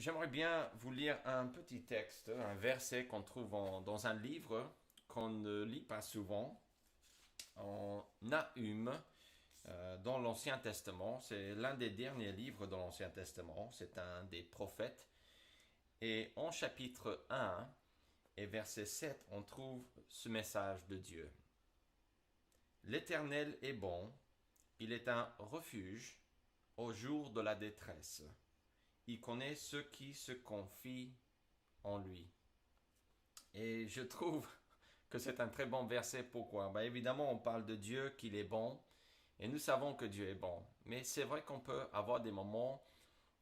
J'aimerais bien vous lire un petit texte, un verset qu'on trouve dans un livre qu'on ne lit pas souvent, en Nahum, dans l'Ancien Testament. C'est l'un des derniers livres de l'Ancien Testament. C'est un des prophètes. Et en chapitre 1 et verset 7, on trouve ce message de Dieu. L'Éternel est bon, il est un refuge au jour de la détresse. Il connaît ceux qui se confient en lui. Et je trouve que c'est un très bon verset. Pourquoi? Évidemment, on parle de Dieu, qu'il est bon, et nous savons que Dieu est bon. Mais c'est vrai qu'on peut avoir des moments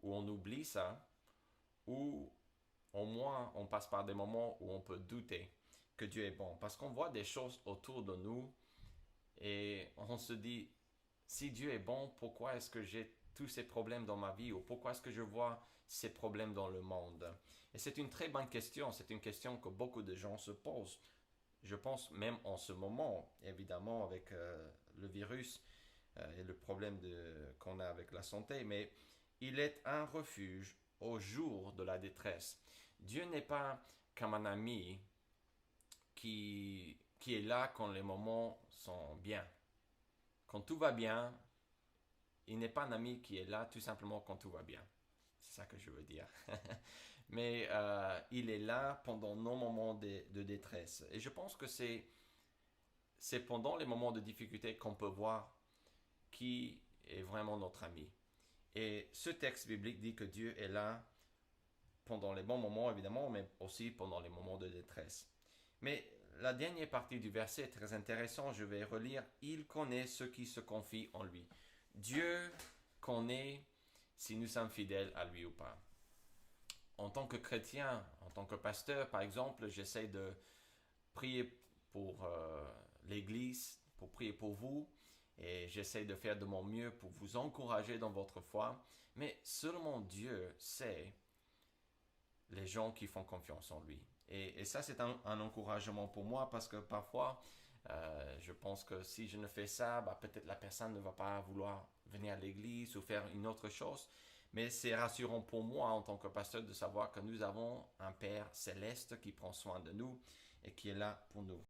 où on oublie ça, ou au moins on passe par des moments où on peut douter que Dieu est bon. Parce qu'on voit des choses autour de nous, et on se dit, si Dieu est bon, pourquoi est-ce que j'ai tous ces problèmes dans ma vie ou pourquoi est-ce que je vois ces problèmes dans le monde? Et c'est une très bonne question, c'est une question que beaucoup de gens se posent. Je pense même en ce moment, évidemment avec le virus et le problème qu'on a avec la santé, mais il est un refuge au jour de la détresse. Dieu n'est pas comme un ami qui est là quand les moments sont bien. Quand tout va bien, il n'est pas un ami qui est là tout simplement quand tout va bien. C'est ça que je veux dire. Mais il est là pendant nos moments de détresse. Et je pense que c'est pendant les moments de difficulté qu'on peut voir qui est vraiment notre ami. Et ce texte biblique dit que Dieu est là pendant les bons moments, évidemment, mais aussi pendant les moments de détresse. Mais la dernière partie du verset est très intéressante. Je vais relire. Il connaît ceux qui se confient en lui. Dieu connaît si nous sommes fidèles à lui ou pas. En tant que chrétien, en tant que pasteur, par exemple, j'essaie de prier pour l'Église, pour prier pour vous, et j'essaie de faire de mon mieux pour vous encourager dans votre foi. Mais seulement Dieu sait les gens qui font confiance en lui. Et ça, c'est un encouragement pour moi parce que parfois, je pense que si je ne fais ça, peut-être la personne ne va pas vouloir venir à l'église ou faire une autre chose. Mais c'est rassurant pour moi en tant que pasteur de savoir que nous avons un Père céleste qui prend soin de nous et qui est là pour nous.